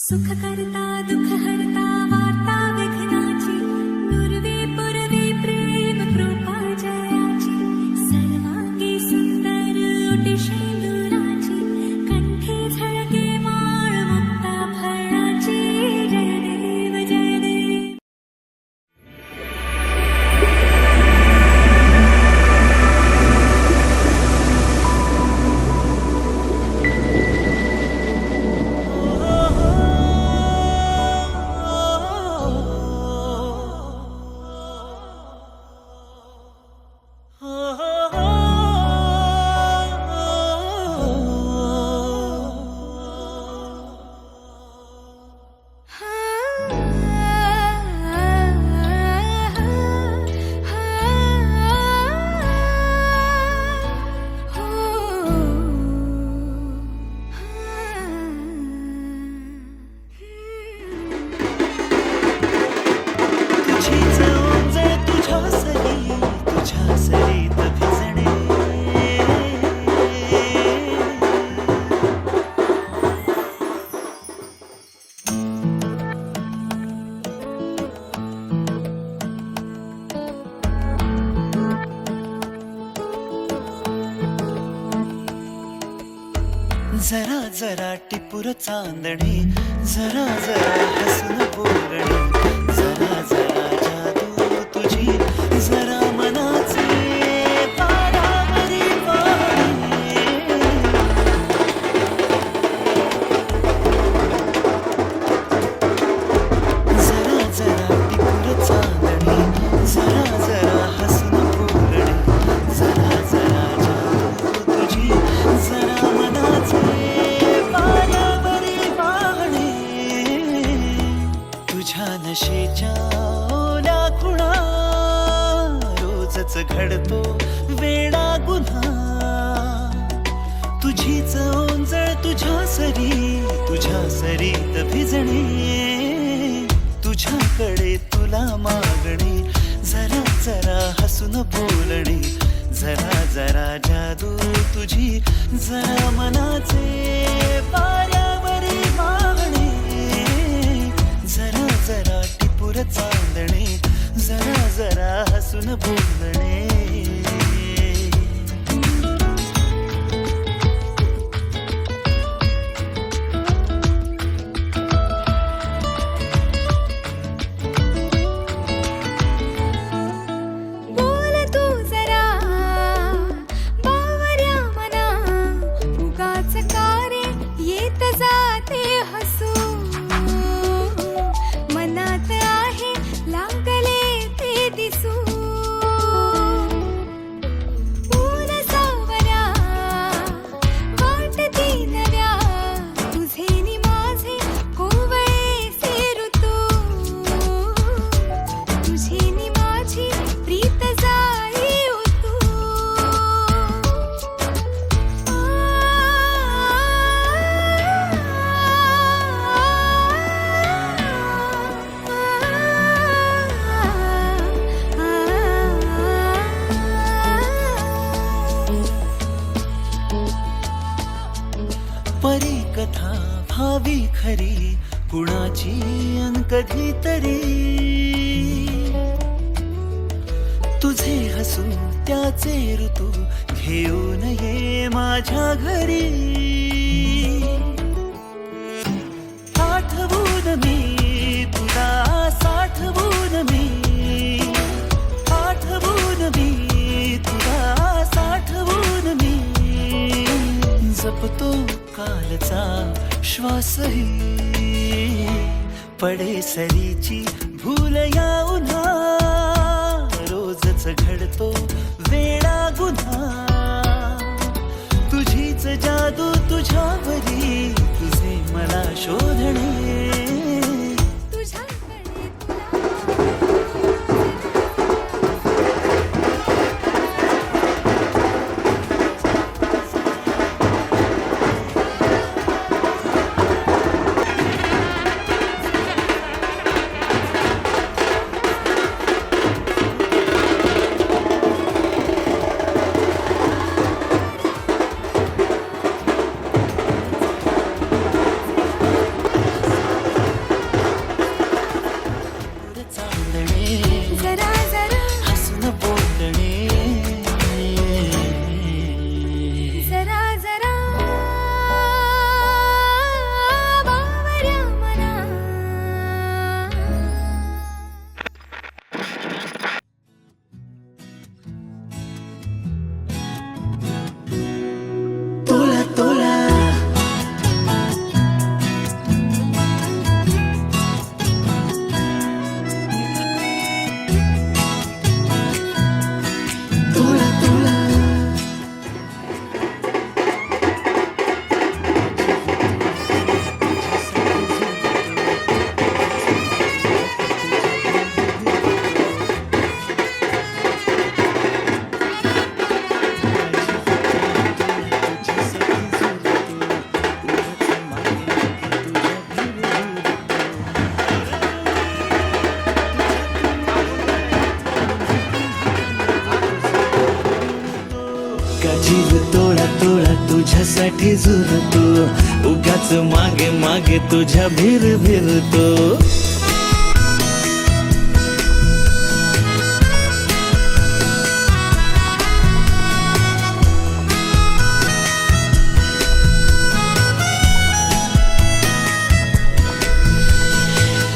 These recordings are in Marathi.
सुख करता दुःख हरता वार्ता विघ्नाची पूर्वी पूर्वी प्रेम कृपा जयाची सर्वांगी सुंदर ओटी शेंदुराची कंठी झळके माळ मुक्ता फळाची जय देव जय देव. जरा जरा टिपूर चांदणे जरा जरा हसून बोलणे जरा जरा जादू तुझी जरा मनाचे पारावरी वाहणे जरा जरा टिपूर चांदणे जरा जरा हसून बोलणे जरा जरा जादू तुझी जरा मनाचे नशेच्या ओल्या खुणा रोजच घडतो वेडा गुन्हा तुझीच ओंजळ तुझ्या सरीत भिजणे तुझ्याकडे तुला मागणे जरा जरा हसून बोलणे जरा जरा जादू तुझी जरा मनाचे पाऱ्यावरी वाहणे जरा जरा टिपूर चांदणे जरा जरा हसून बोलणे परी कथा भावी खरी कुणाची अन कधीतरी तुझे हसू त्याचे ऋतू घेऊन ये माझ्या घरी आठवून मी तुला साठवून मी आठवून मी तुला साठवून मी जपतो कालचा श्वासही पडे सरीची भूल या उन्हा रोजच घडतो वेडा गुन्हा तुझीच जादू तुझ्यावरी तुझे मला शोधणे तुझ्यासाठी झुरतो, उगाच मागे मागे तुझ्या भिर भिरतो.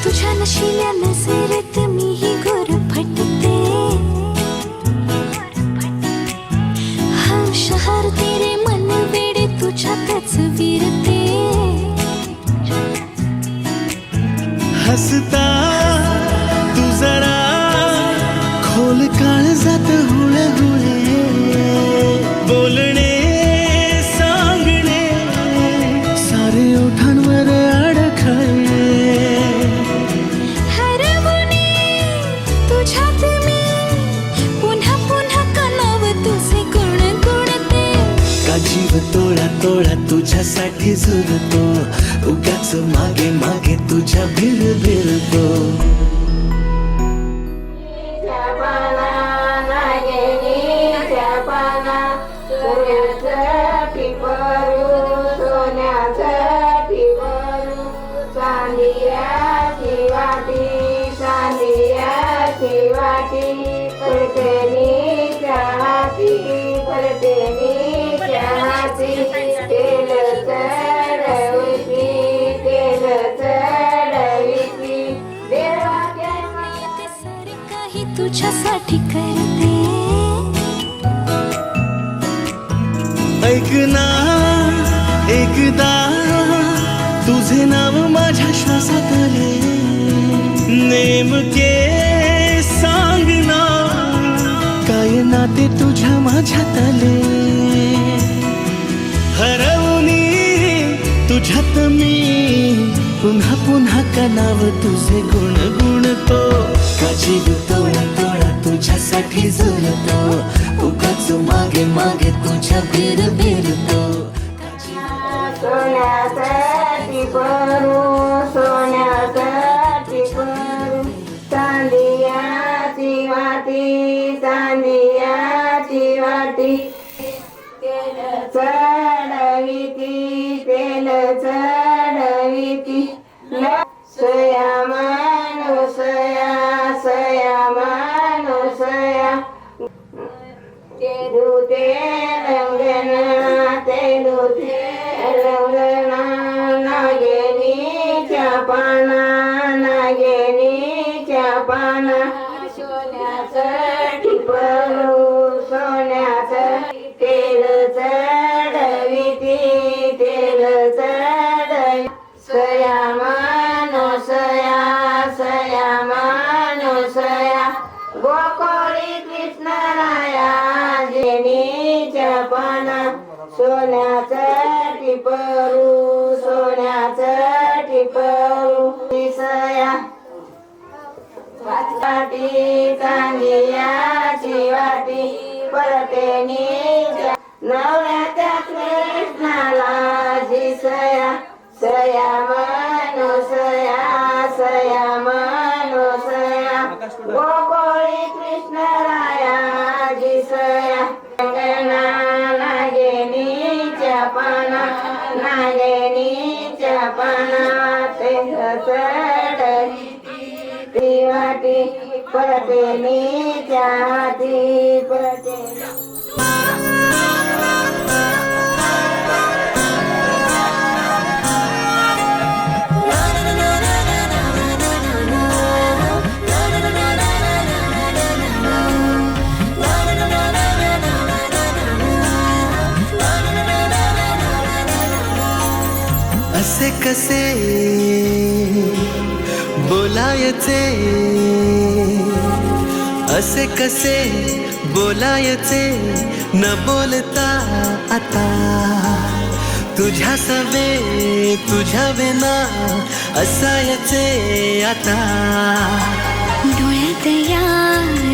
तुझ्या नशिल्या नजरेत मीही गुरफटते. हम शहर तेरे मन वेडे तुझ्यातच विरते. हसता तू जरा खोल काळजात हुळहुळे, बोलणे सांगणे सारे ओठांवर अडखळे. हरवणे तुझ्यात मी पुन्हा पुन्हा कणाव तुझे गुणगुणते. का जीव तोळा तोळा तुझ्यासाठी झुरतो, उगाच मागे मागे तुझ्या भिर भिरतो. काही तुझ्यासाठी करते. ऐक ना एकदा तुझे नाव माझ्या श्वासात आले, नेमके सांग ना काय नाते तुझ्या माझ्यात आले. हरवणी तुझ्यात मी पुन्हा पुन्हा का नाव तुझे गुणगुणतो. का जीव तोळा तोळा तुझ्यासाठी झुरतो, उगाच मागे मागे तुझ्या भिर भिरतो. सोन्यासाठी करू, सोन्यासाठी करू, चांदियाची वाटी, चांदियाची वाटी. तेल चढविती, तेल चढविती. सया मानुसया, सया मानुसया. तेरू ते रंगना, तेरू ते रंगना. नागिनीच्या पाना, नागिनीच्या पाना. सोन्यासाठी करू, सोन्याचं तेल चढविती, तेल चढवी. सया मानुसया, सया मानुसया. गोकुळी कृष्णराया जेनीच्या पाना. सोन्याचं टिपरू, सोन्याचं टिपरू. सया वाटी, चांदियाची वाटी. परतेनीच्या नवऱ्याच्या कृष्णाला सया, सया मानुसया, सया मानुसया. गोकुळी कृष्णराया सया. रंगना नागिनीच्या पाना, नागिनीच्या पाना. तेल चढविती वाटी, परतेनीच्या हाती, परतेनी. असे कसे बोलायचे, असे कसे बोलायचे न बोलता आता. तुझ्या सवे तुझ्या विना असायचे आता. डोळ्यात या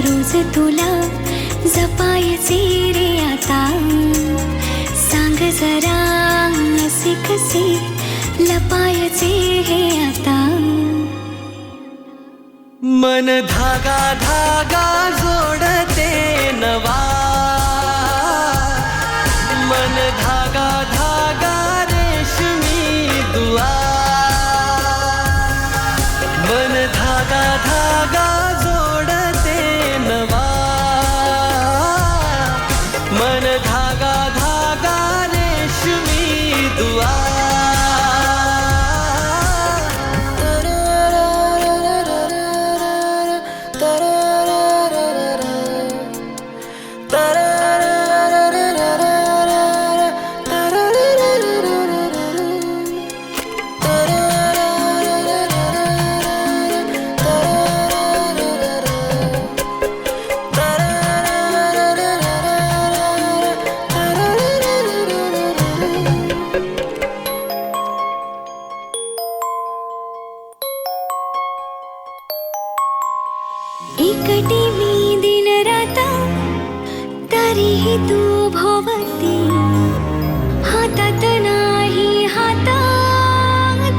रोज तुला जपायचे रे आता. सांग जरा असे कसे लपायचे हे आता. मन धागा धागा जोडते नवा, मन धागा धागा एकटी मी दिन रात तरीही तू भोवती हातात नाही हात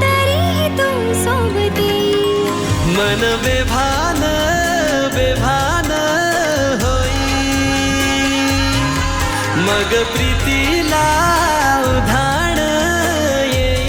तरीही तू सोबती मन बेभान बेभान होई मग प्रीतीला उधाण येई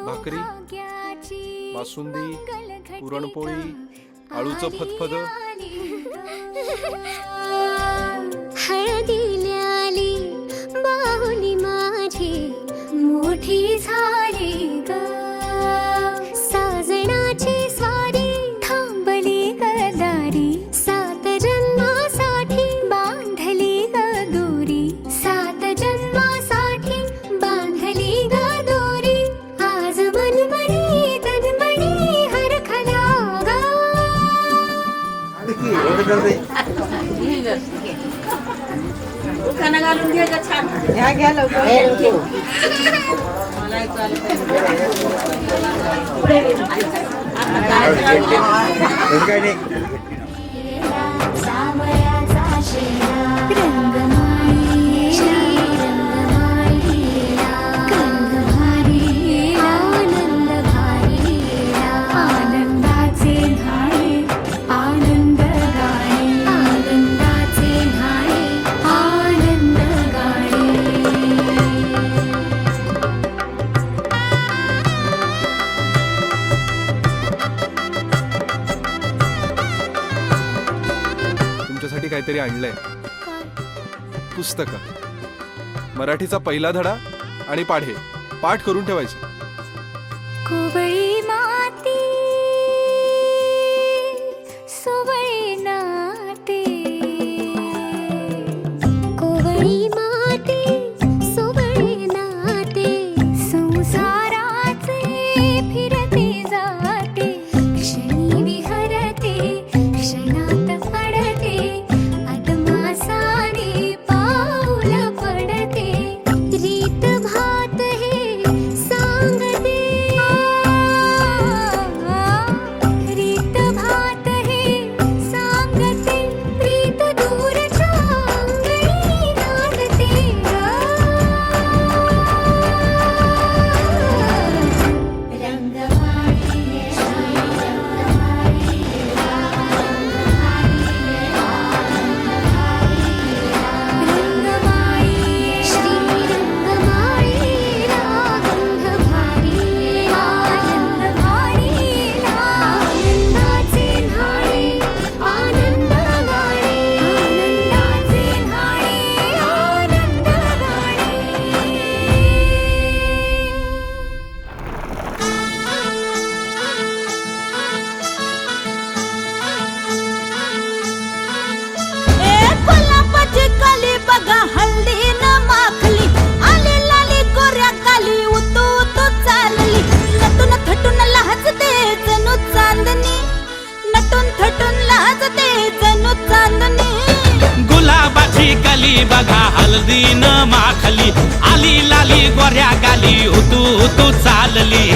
भाकरी, बासुंदी, पुरणपोळी, आळूचं फतफद. हळदीला आली बाहुली माझी मोठी झाली ग साजणाची स्वारी थांबली गदारी सात जन्मासाठी बांधली ग दोरी सात जन्मासाठी बांधली ग दोरी आज मनमणी तनमणी हरखला ग घ्या लवकर. तुमच्यासाठी काहीतरी आणलंय. पुस्तकं, मराठीचा पहिला धडा आणि पाढे पाठ करून ठेवायचे. कोवळी माती सुवळी नाते, कोवळी माती सुवळी नाते, संसाराचे फिरते जाते, क्षणी विहरते क्षणात अडते, अदमासाने पाऊल पडते, रीत भात हे सांगते, रीत भात हे सांगते, प्रीत दूरच्या अंगणी नांदते. रंगमाळी श्रीरंगमाळी रागंधभारी, आनंदभारी आनंदाचे न्हाळे, आनंद गाणे, आनंदाचे न्हाळे, आनंद गाणे. गुलाबाची कली बघा हल्ली न माखली, आली लाली गोऱ्या काली उतू उतू चालली, नटून थटून लाजते जणू चांदणी, नटून थटून लाजते जणू चांदणी. गुलाबाची कली बघा हल्दी न माखली, आली लाली गोऱ्या गाली उतू उतू चालली.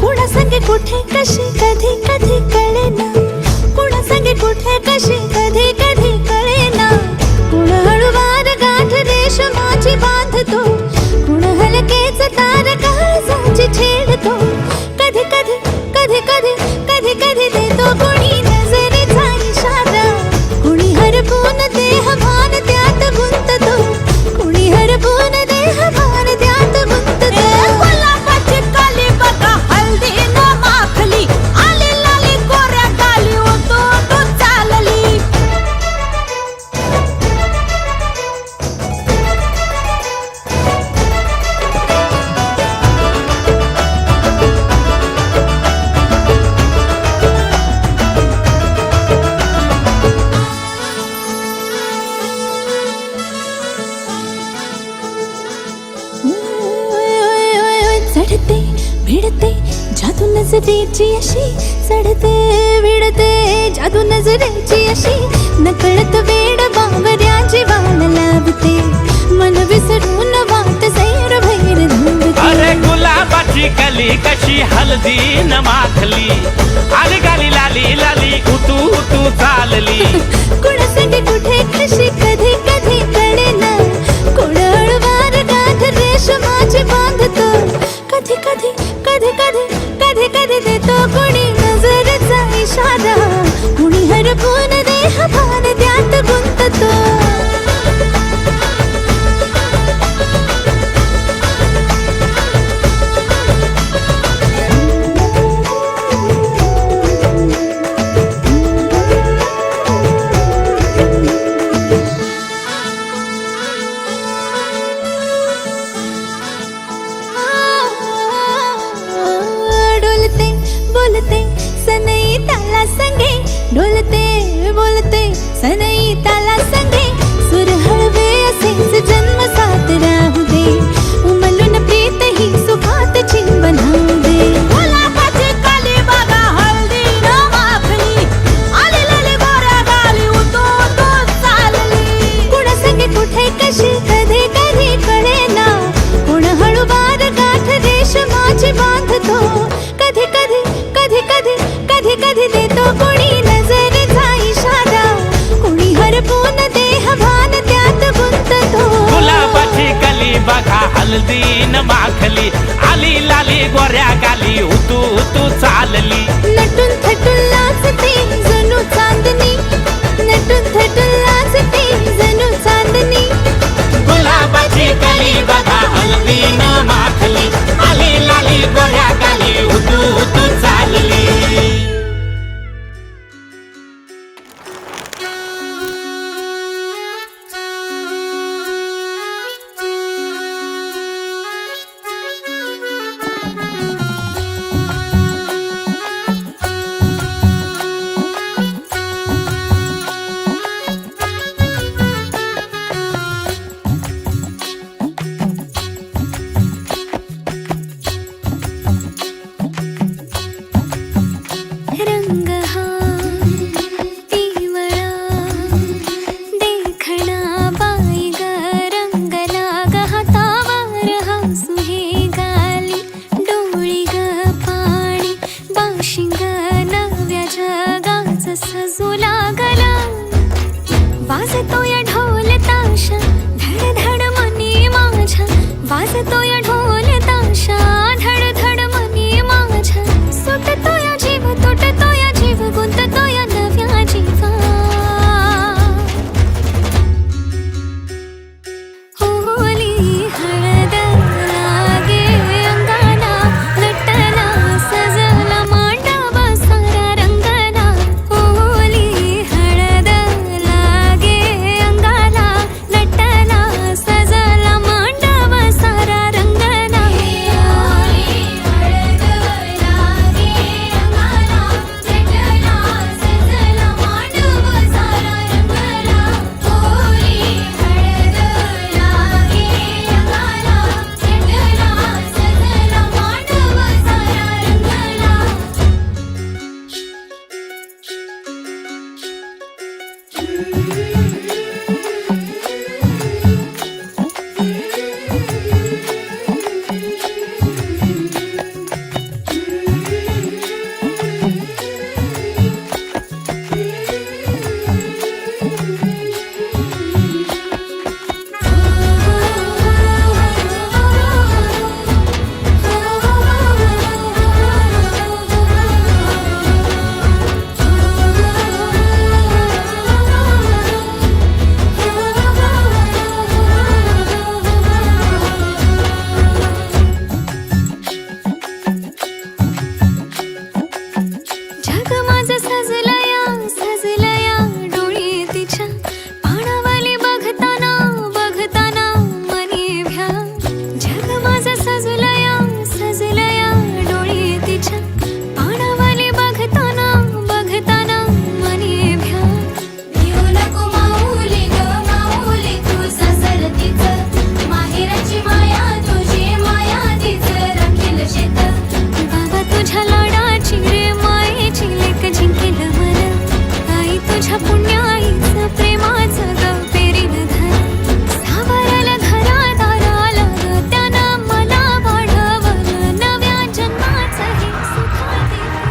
कुणा संगे कुठे कशी कधी कधी कळेना, कुणा संगे कुठे कशी कधी कधी कळेना, कुण हळूवार गाठ रेशमाची बांधतो, कुण हलकेच तार काळजाची छेडतो, कधी कधी कधी कधी कधी कधी देतो कुणी नजरेचा इशारा, कुणी हरपून देह भान त्यात गुंततो, कुणी हरपून देह भान त्यात गुंततो. गुलाबाची कली बघा हल्दी न माखली, आली लाली गोऱ्या गाली उतू उतू चालली. चढते भिडते जादू नजरेची अशी, चढते भिडते जादू नजरेची अशी, नकळत वेड बावऱ्याची वाण लावते, मन विसरून वाट सैर भैर धावते. अरे गुलाबाची कली कशी हल्दी न माखली, आली गाली लाली लाली उतू उतू चालली. कुणा संगे कुठे कशी कधी कधी कळेना, कुण हळूवार गाठ रेशमाची बांधतो, कधी कधी कधी कधी कधी कधी देतो कुणी नजरेचा इशारा, कुणी हरपून देह भान त्यात गुंततो. डोलते बोलते सनई ताला संगे, डोलते बोलते सनई ताला संगे, सुर हळवे असेच जन्म साथ राहू दे, उमलून प्रीत ही सुखात चिंबनाऊ दे. गुलाबाची कली बघा हल्दी न माखली, हळदीन माखली आली लाली गोऱ्या गाली उतू उतू चालली नटून थटून लाजते जणू चांदणी नटून थटून लाजते जणू चांदणी गुलाबाची कली बघा हळदीन माखली आली लाली गोऱ्या गाली उतू उतू चालली रंग हा पिवळा देखणा बाई ग रंगला ग हातावर हसू हे गाली डोळी ग पाणी बाशिंग नव्या जगाच सजू लागला वाजतो या ढोल ताशा धड धड मनी माझ्या वाजतो या ढोल ताशा धड धड मनी माझ्या सुटतो या जीव तुटतो या जीव गुंततो या नव्या जीवा होली हळद लागे अंगाला नटला सजला मांडव सारा रंगला होली हळद लागे अंगाला नटला सजला मांडव सारा रंगला होली हळद लागे अंगाला नटला सजला मांडव सारा रंगला होली हळद लागे अंगाला नटला सजला मांडव सारा रंगला जग माझं सजलया डोळी तिच्या पाणावाली बघताना बघताना मनी भ्या जग माझं सजलया डोळी तिच्या पाणावाली बघताना बघताना मनी भ्या भिऊ नको माऊली ग माऊली तू सजलतीच माहेराची माया तुझी माया तीच राखील शेत बाबा तुझ्या लाडाची रे मायेची लेक जिंकेल मन आई तुझ्या पुण्याईचं प्रेमाचं ग पेरीन धन सावरलं घरादाराला ग त्यानं मला वाढवलं नव्या जन्माचं हे सुख दिलं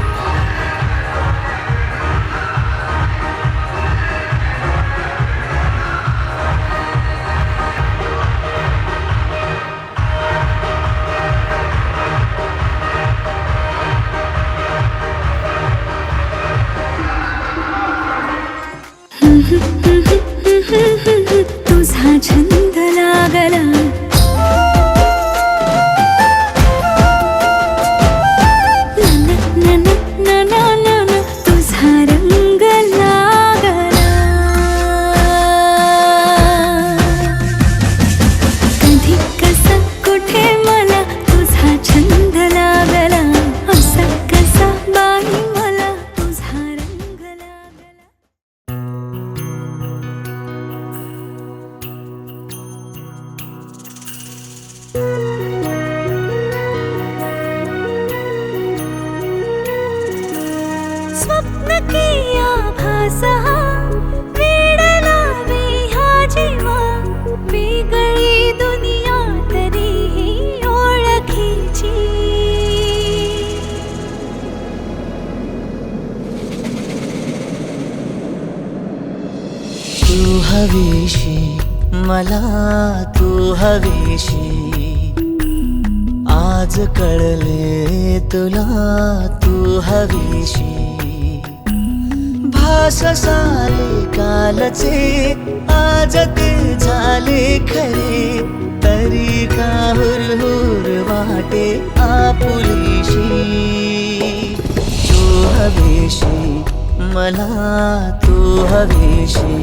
तुझा छंद लागला तुझा रंग लागला कधी कसा कुठे मला तुझा छंद लागला असा कसा बाई मला तुझा रंग लागला स्वप्न किया भासा वेड लावे हा जीवा वेगळी दुनिया तरीही ओळखीची तू हवीशी मला तू हवीशी आज कळले तुला तू हवीशी, भास सारे कालचे आज ते झाले खरे, तरी का हुरहुर वाटे आपुलीशी. तू हवीशी मला तू हवीशी,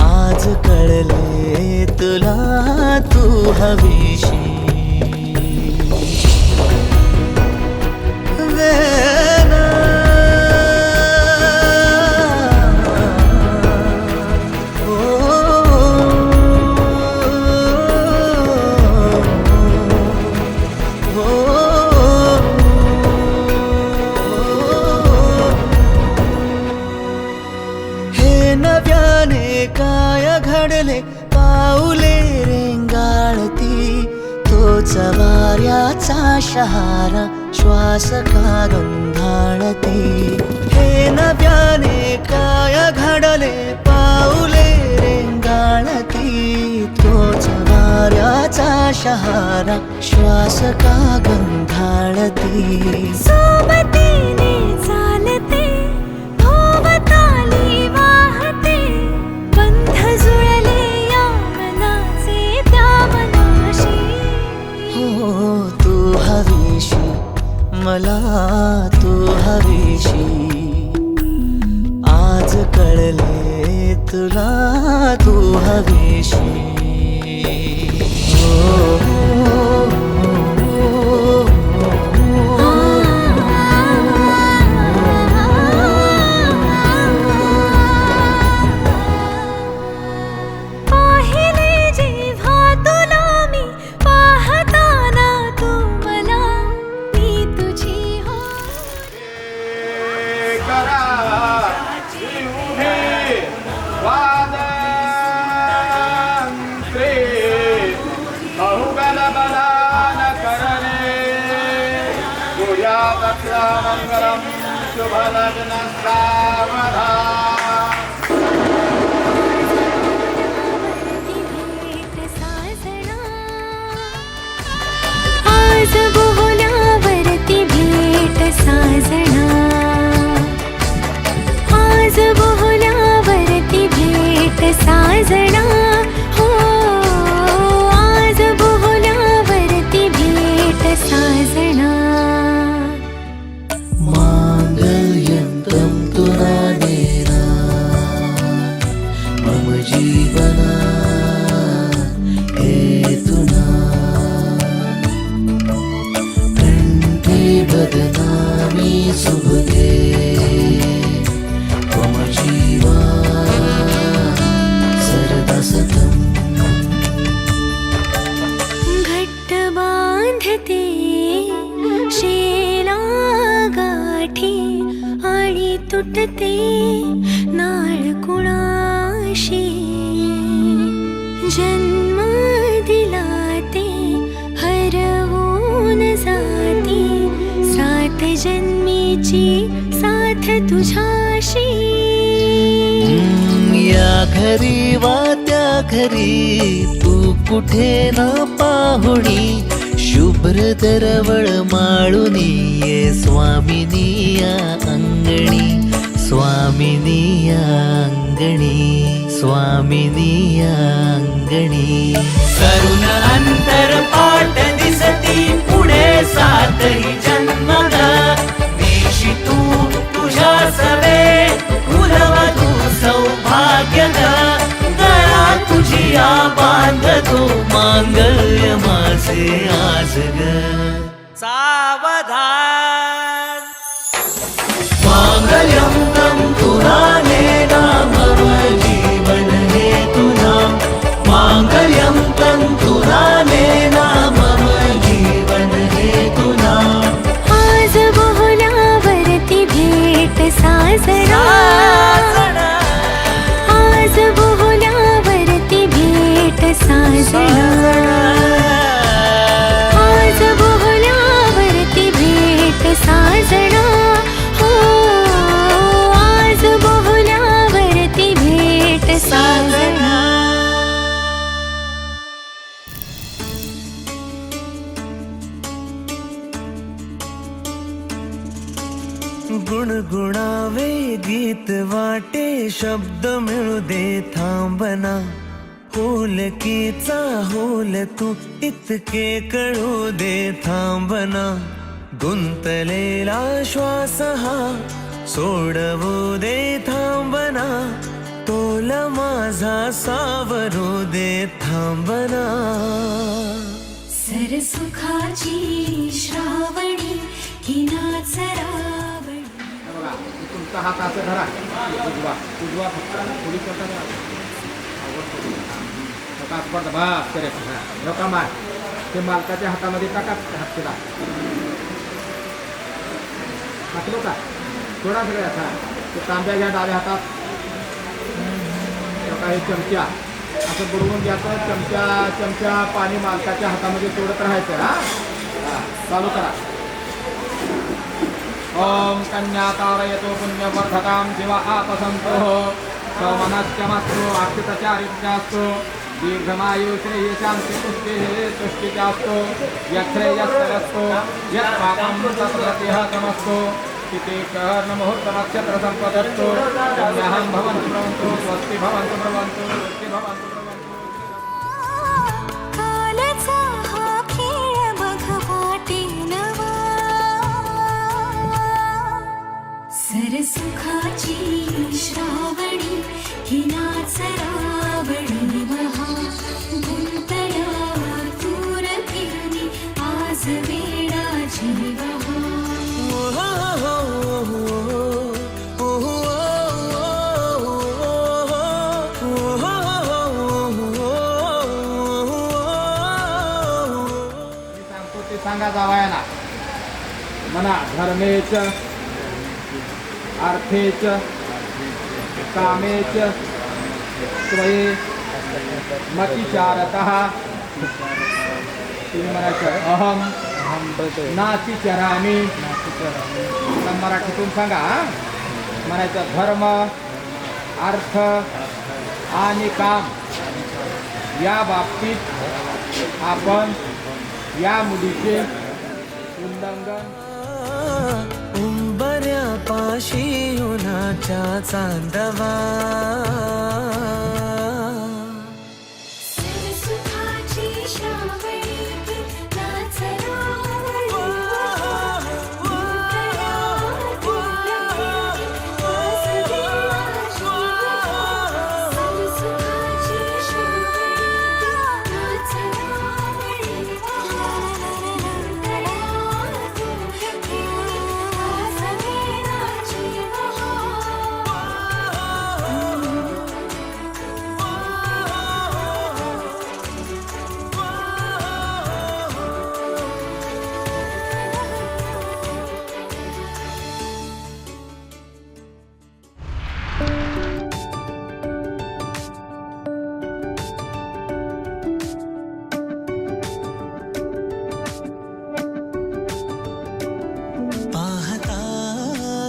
आज कळले तुला तू हवीशी. काय घडले पाऊले रेंगाळती, तोच वाऱ्याचा शहारा श्वास का गंधाळती. हे नव्याने काय घडले पाऊले रेंगाळती, तोच वाऱ्याचा शहारा श्वास का गंधाळती. सोबतीने चालते भोवताली वाहते, बंध जुळले या मनाचे त्या मनाशी. हो तू हवीशी मला तू हवीशी, आज कळले तुला तू हवीशी. पाहिले जेव्हा तुला मी पाहताना तू मला, मी तुझी हो. मंगलम शुभ लग्न सावधान. आज बोहल्यावरती भेट साजना, आज बोहल्यावरती भेट साजना. हो आज बोहल्यावरती भेट साजना. मांगल्यं तुना नेना मम जीवना हेतुना, कंठे बदनामी शुभगे मम जीवा सरदा सतम. घट्ट बांधते शेला गाठी, आणि तुटते नाळ कुणाशी. जन्म दिला ते हरवून जाती, सात जन्मीची साथ तुझ्याशी. या घरी वा त्या घरी तू कुठे न पाहुणी, शुभ्र दरवळ माळुनी ये स्वामिनी या अंगणी, स्वामिनी या अंगणी, स्वामिनी या अंगणी. करुण अंतर पाठ दिसती पुढे सातही जन्मद, देशी तू तुझ्या सवे कुलवधू सौभाग्यद. गळा तुझी या बांधतो मांगल्य माझे आज ग. सावधान मांगल्यं तं तुना नेना मम जीवन हेतुना, मांगल्यं तं तुना नेना मम जीवन हेतुना. आज बोहल्यावरती भेट साजना, आज बोहल्यावरती भेट साजना. आज गीत वाटे शब्द मिळू दे थांबना होलकीचा होल तू इतके कळू दे थांबना गुंतलेला श्वास हा सोडवू दे थांबना तोल माझा सावरू दे थांबना सरसुखाची श्रावणी ही नाचरावणी. बघा तुमचा हात असं धरा उजवा उजवा फक्त थोडी करता स्पर्धा बस करेक्ट धोका मार ते मालकाच्या हातामध्ये टाका हात केला टाकलो का थोडा सगळ्यात हा ते तांब्या घ्या डाव्या हातात हे चमचा असं बुडवून घ्यायचं चमचा पाणी मालकाच्या हातामध्ये तोडत राहायचं हा चालू करा. ओम कन्या तारयतो पुण्यवर्धकां शिवा आपसंतो सौमनश्चमस्तु अक्षितचारित्यास्तु दीर्घमायु श्रेय शांति तुष्टिश्चास्तु यच्छ्रेयस्करस्तु यत्पापं तत्प्रतिहतमस्तु मुहूर्तनक्षत्रसम्पदस्तु कन्याहं भवन्तु भवन्तु स्वस्ति भवन्तु भवन्तु स्वस्ति भवन्तु भवन्तु. कालचा हा खेळ बघ वाटे नवा सरसुखाची श्रावणी ही नाचरावणी महा गुंतला तूर फिरणी आज वेडा जीवा. सांगा जावयाला म्हणा धर्मेच अर्थेच कामेच त्वये मतिचारतः तुम्ही म्हणायचं अहम नाती चरामी मराठीतून सांगा म्हणायचं धर्म अर्थ आणि काम या बाबतीत आपण या मुलीचे उल्लंघन उंबऱ्या पाशी उन्हाच्या चांदवा सरसुखाची श्रावणी ही नाचरावणी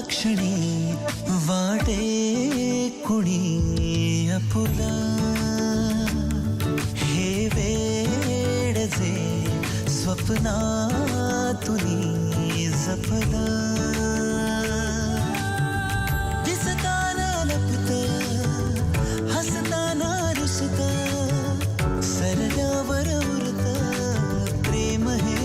क्षणी वाटे कुणी अपुला हे वेड जे स्वप्नातुनी जपला दिसताना लपत हसताना रुसत सरल्यावर उरत प्रेम हे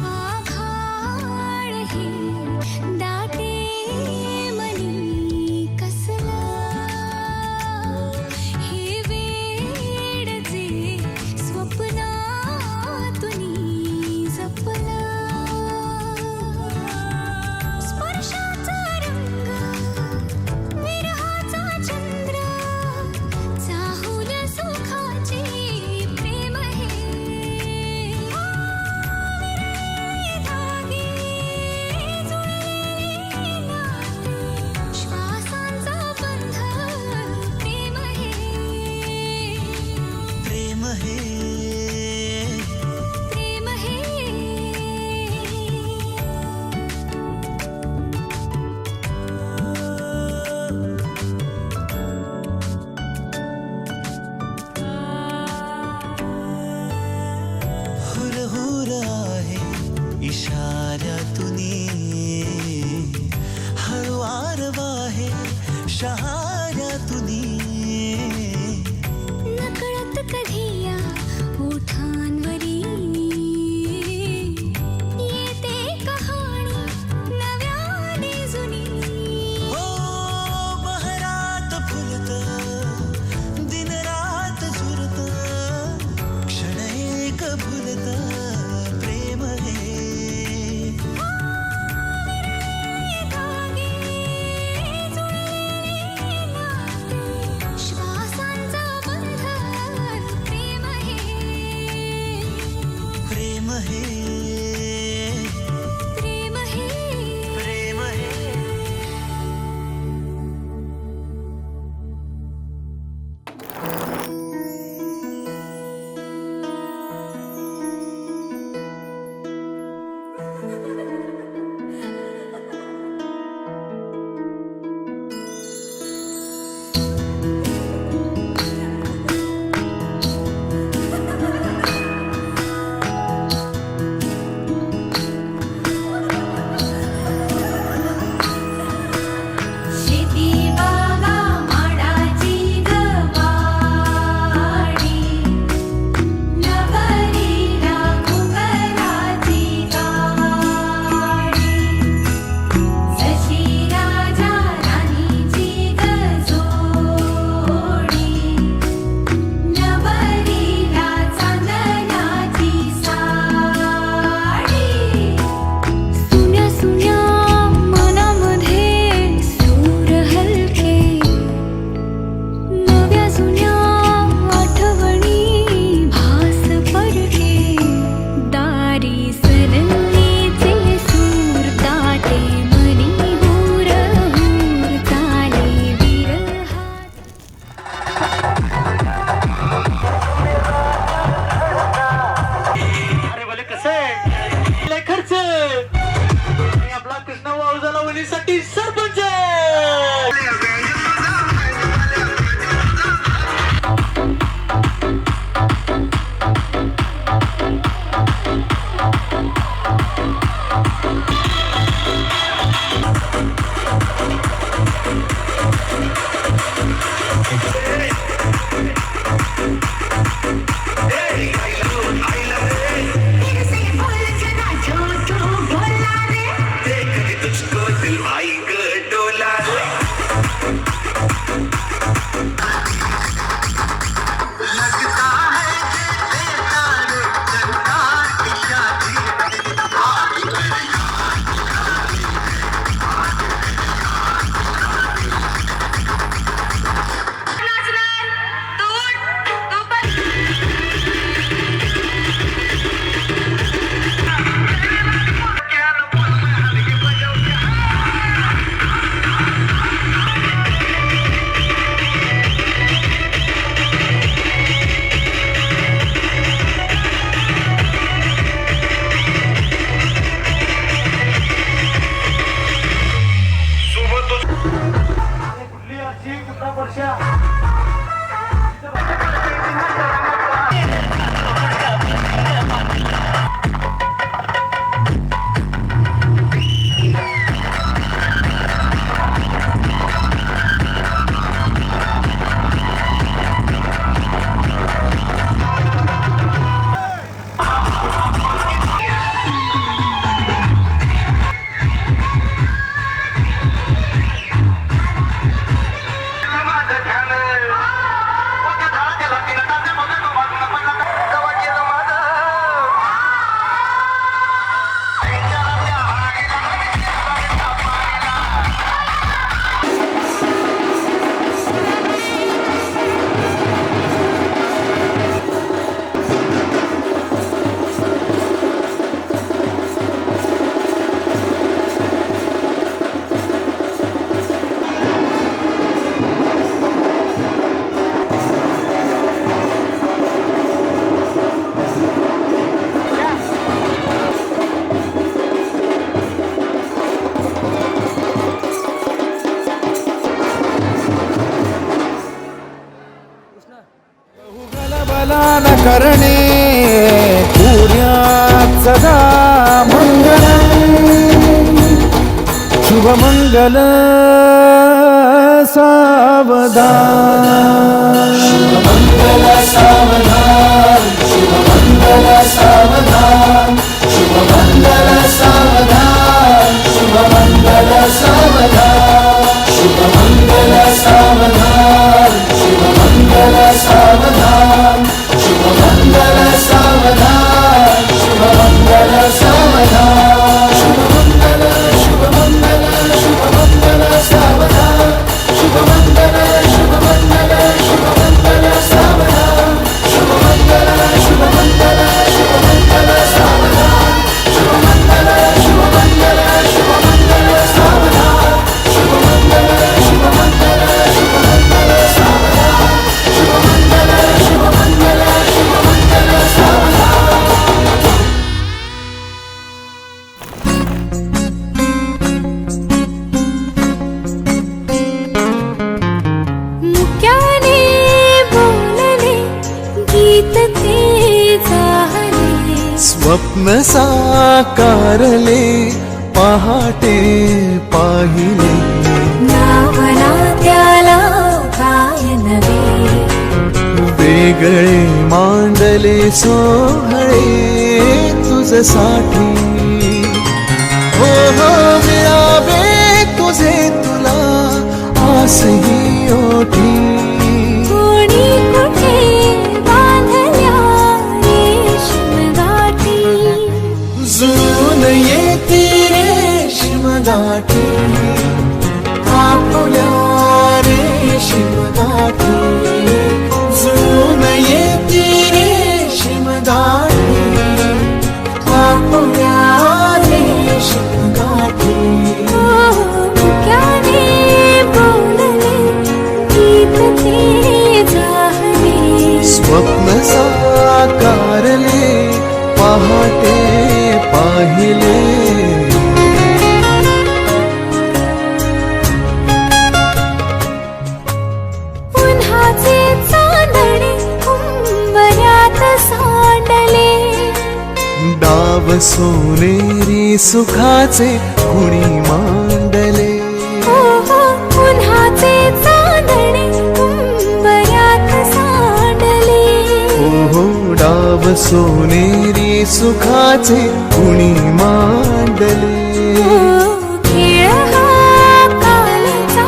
आभाळ ही दाटे मनी बलान करणे पुण्यात सदा मंगल शुभमंगल सावधान शुभमंगल सावधान शुभमंगल सावधान शुभमंगल सावधान शुभमंगल सावधान शुभमंगल सावधान शुभमंगल सावधान शुभमंगल सावधान शुभमंगल सावधान शुभमंगल शुभमंगल शुभमंगल सावधान शुभमंगल शुभमंगल शुभमंगल सावधान शुभमंगल शुभमंगल शुभमंगल सावधान शुभमंगल शुभमंगल शुभमंगल सावधान शुभमंगल शुभमंगल शुभमंगल सावधान शुभमंगल शुभमंगल शुभमंगल सावधान. मुक्याने बोलले गीत ते जाहले स्वप्न साकारले पहाटे पाहिले नावना त्याला काय नवे वेगळे मांडले सोहळे तुझसाठी हो हो मिळावे तुझे तुला आसही ओठी कोणी कुठे बांधल्या रेशीम गाठी जुळून येते रेशीम गाठी आपुल्या रेशीम गाठी जुळून येते रेशीम गाठी आपुल्या रेशीम गाठी मुक्याने बोलले गीत ते जाहले स्वप्न साकारले पहाटे पाहिले उन्हाचे चांदणे उंबऱ्यात सांडले डाव सोनेरी सुखाचे कुणी मांडले उन्हाचे चांदणे उंबऱ्यात सांडले हो डाव सोनेरी सुखाचे कुणी मांडले खेळ हा कालचा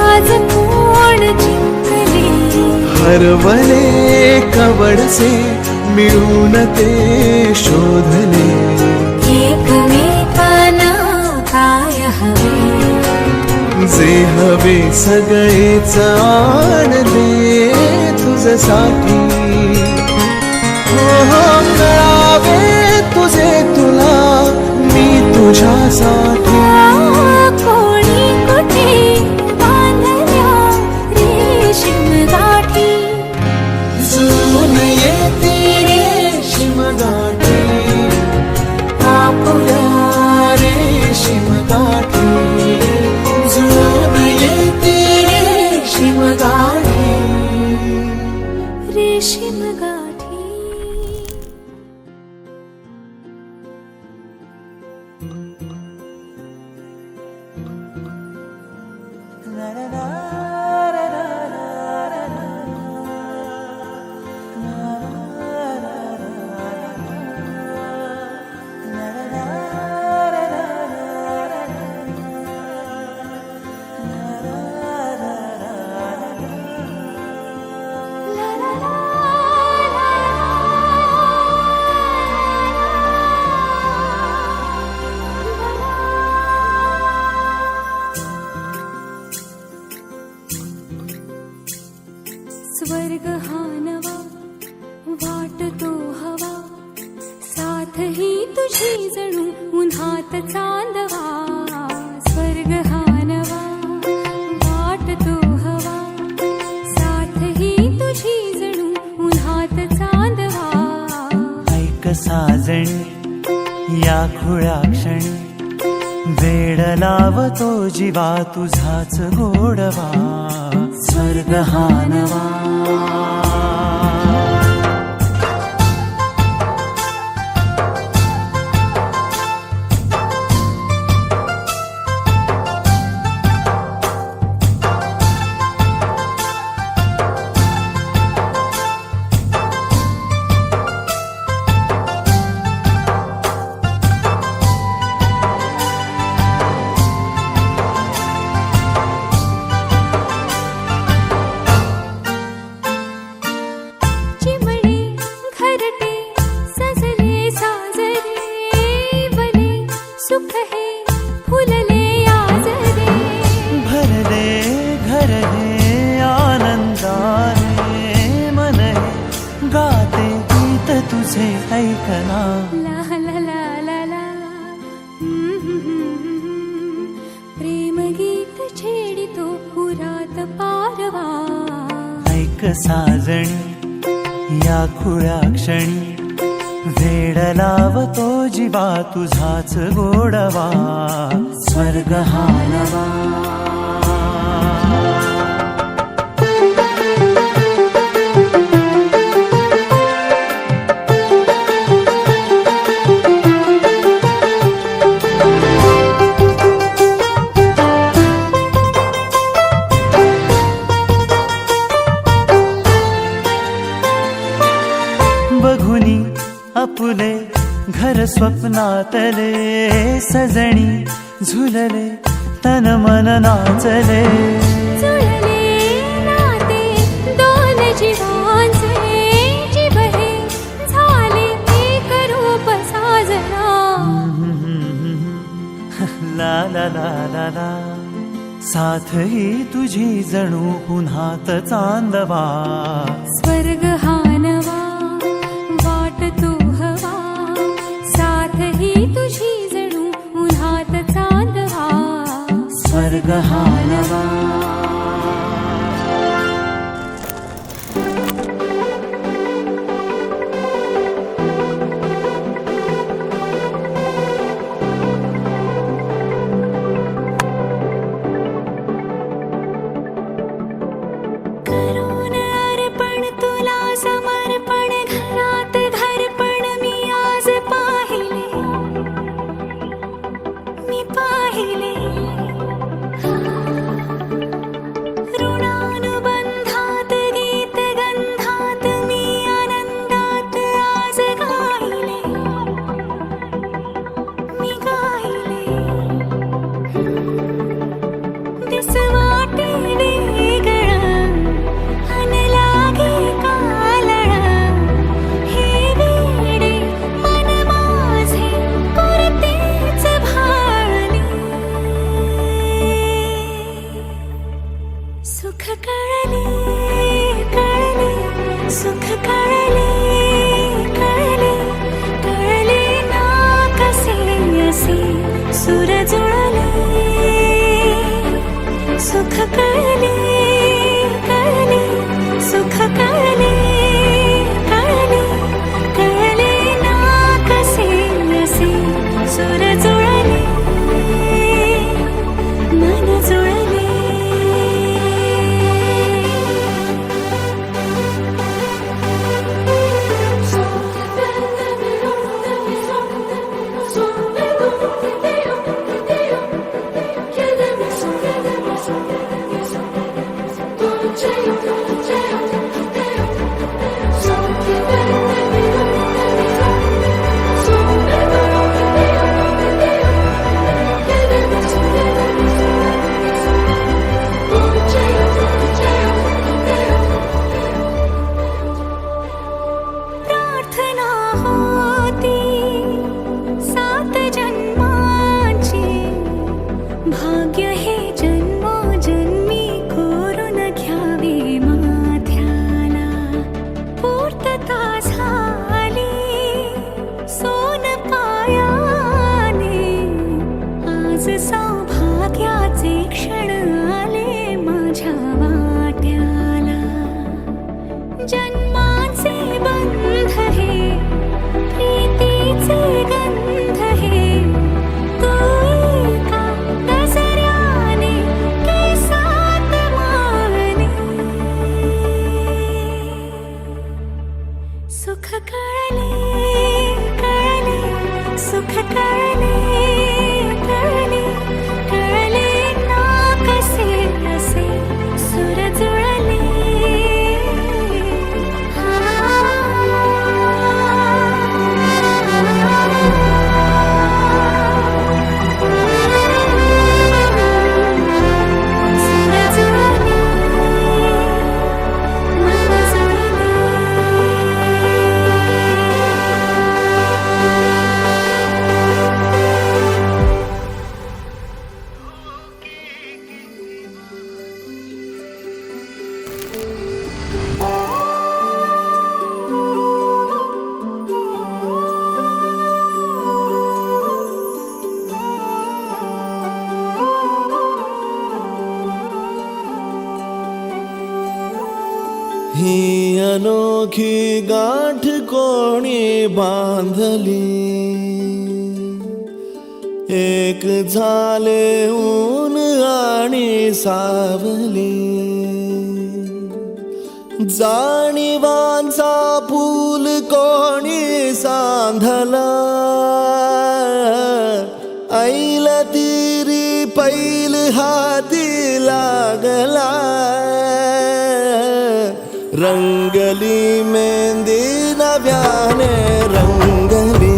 आज कोण जिंकले हरवले कवडसे मिळून ते शोधले एकमेकांना काय हवे जे हवे सगळेच आणले तुझसाठी हो हो मिळावे तुझे तुला मी तुझ्यासाठी कोणी कुठे बांधल्या रेशीम गाठी जुळून येते रेशीम गाठी आपुल्या रेशीम गाठी जुळून येते रेशीम गाठी रेशीम गाठी स्वर्ग हा नवा वाटतो हवा साथ ही तुझी जणू उन्हात चांदवा स्वर्ग हा नवा वाटतो हवा साथ ही तुझी जणू उन्हात चांदवा ऐक साजणी या खुळ्या क्षणी वेड लावतो जीवा तुझाच गोडवा स्वर्ग हा नवा. चिमणे घरटे सजले साजरे वले सुख हे फुलले आजरे. भरले घर हे आनंदाने मन हे गाते गीत तुझे ऐकना. ला ला ला ला ला प्रेम गीत छेडितो पुरात पारवा. ऐक साजणी या खुळ्या क्षणी वेड लावतो जीवा तुझाच गोडवा. स्वर्ग हा नवा. बघुनी आपुले घर स्वप्नातले सजणी झुलले तन मन नाचले. जुळले नाते दोन जीवांचे जीव हे झाले एक रूप साजना. ला ला ला ला ला साथ ही तुझी जणू पुन्हात चांदवा. स्वर्ग हा नवा वाट तू हवा साथ ही तुझी जणू उन्हात चांदवा. स्वर्ग हा नवा. करून अर्पण तुला समर्पण घरात घरपण मी आज पाहिले. मी पाहिले ऋणानुबंधात गीत गंधात मी आनंदात आज गाहिले. मी गाहिले दिस वाटे वेगळं अन लागे कालळं. हे वेडे मन माझे पुरतेच भाळले. सुख कळले कळले सुख कळले कळले कळले ना कसे असे सुर जुळले. सुख कळले कळले सुख कळले कळले कळले ना कसे असे सुर जुळले मन जुळले. प्रार्थना होती 7 जन्मांची भाग्य हे जन्मोजन्मी कोरून घ्यावे माथ्याला. पूर्तता झाली सोन पायाने आज सौभाग्याचे क्षण आले माझ्या वाट्याला. जन्माचे बंध हे प्रीतीचे गंध हे तू एका दसऱ्याने केसात माळणे. सुख कळले कळले सुख कळले कळले कळले ना कसे असे सुर जुळले सुर जुळले मन जुळले ही अनोखी गाठ कोणी बांधली एक झाले ऊन आणि सावली जाणीवांचा पूल कोणी सांधला ऐल तिरी पैल हाती लागला रंगली मेहंदी नव्याने रंगली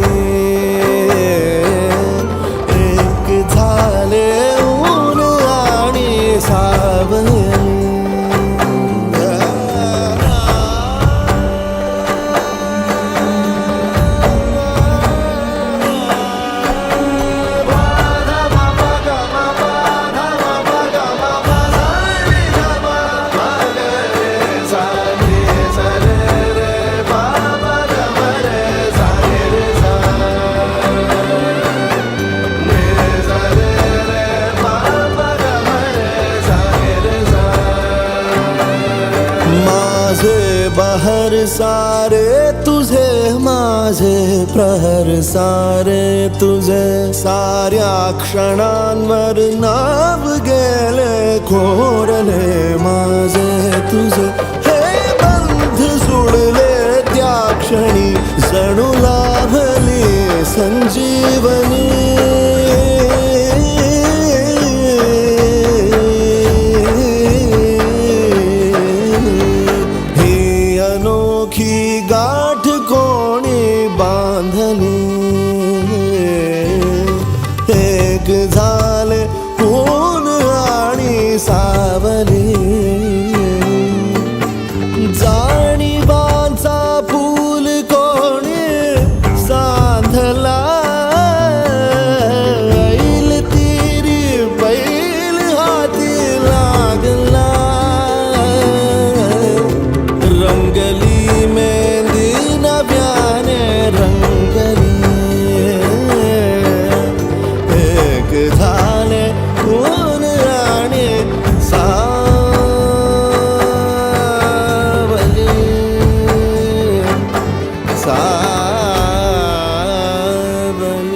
एक झाले ऊन आणि सावली बहर सारे तुझे माझे प्रहर सारे तुझे साऱ्या क्षणांवर नाव गेले खोरले माझे तुझे हे बंध सोडले त्या क्षणी जणू लाभली संजीवनी अनोखी गाठ कोणी बांधली एक झाले ऊन आणि सावली जाणीवांचा पूल कोणी सांधला ऐल तिरी पैल हाती लागला रंगली मेहंदी नव्याने रंगली एक झाले ऊन आणि सावली सावली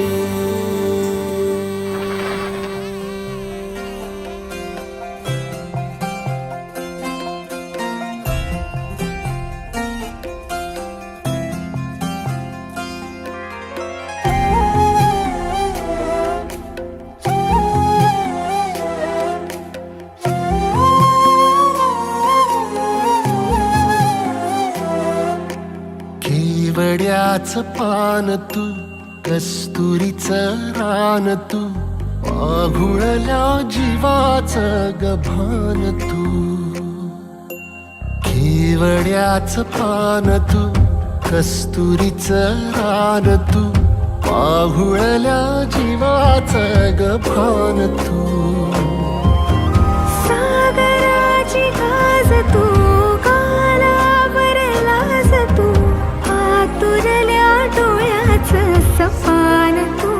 केवड्याच पान तू कस्तुरीचं रान तू आघुळल्या जीवाचं गभान तू केवड्याच पान तू कस्तुरीचं रान तू आघुळल्या जीवाचं गभान तू सागराची गाज तू गालावर लाज तू आतुरल्या डोळ्याचं सपान तू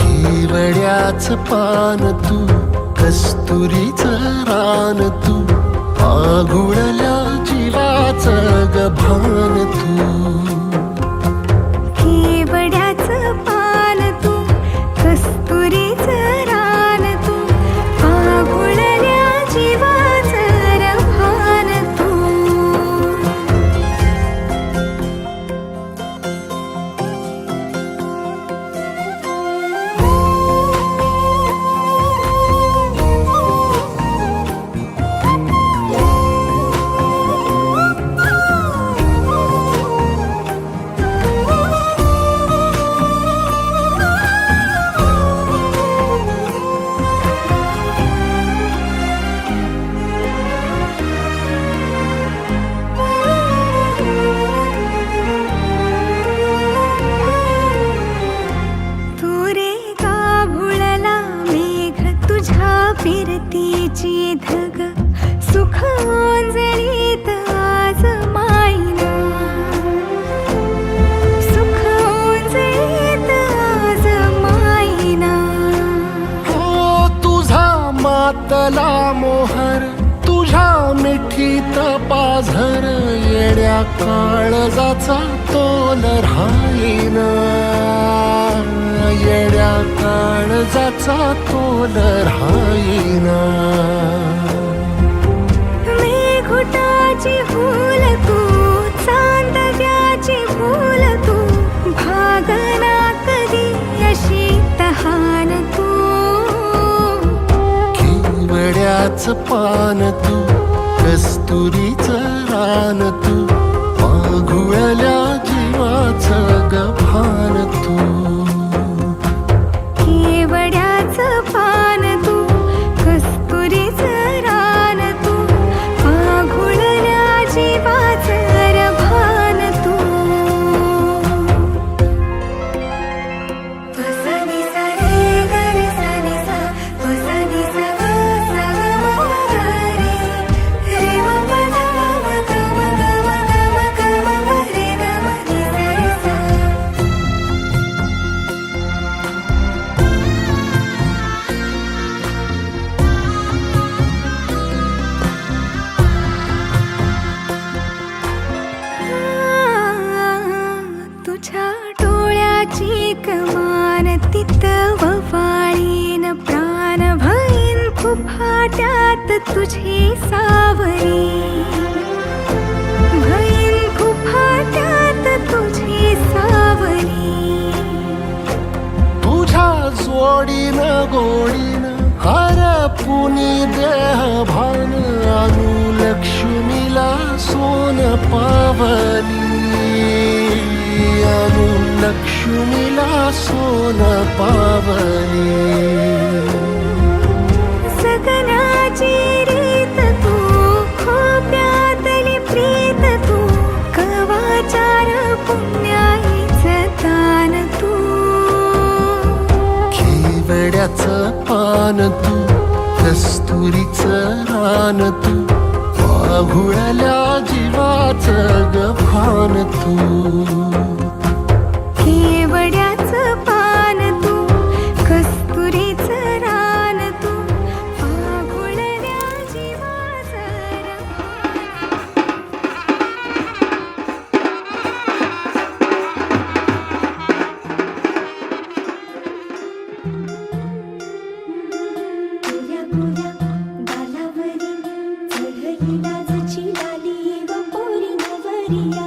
केवड्याच पान तू कस्तुरीचं रान तू आघुळल्या जीवाचं गभान तू केवड्याचं पान तू कस्तुरीचं रान तू आघुळल्या जीवाचं रभान तू झर येड्या काळजाचा तोल राहीना, येड्या काळजाचा तोल राहीना. मेघुटाची फूल तू, चांदव्याची फूल तू, भागना कधी अशी तहान तू. केवड्याच पान तू, कस्तुरीचं रान तू, मागुळल्या जीवाचं गभान तू. केवड्याचं पान तू, कस्तुरीचं रान तू, मागुळल्या जीवाचं रभान तू. पसनी सा रे ग रे सा नि सा, पसनी सा ग सा ग म ग रे, रे म प ध म ग म ग म ग म ग म ग रे ग म नि सा रे सा. तुझ्या डोळ्याची कमान तिथं ववाळीन प्राण भईन फुफाट्यात तुझी सावरी, भईन फुफाट्यात तुझी सावरी. तुझ्या जोडीनं गोडीनं हरपुनी देह भान, आणू लक्ष्मीला सोन पावली, आणू लक्ष्मीला सोन पावली. सगनाची रीत तू, खोप्यातली प्रीत तू, कवाचार पुण्याईचं दान तू. केवड्याचं पान तू, कस्तुरीचं रान तू, मागुळल्या जीवाचं गभान तू. केवड्याचं पान तू, कस्तुरीचं रान तू, मागुळल्या जीवाचं गोऱ्या गोऱ्या गालावरी चढली लाजची लाली व पोरी नवरिया.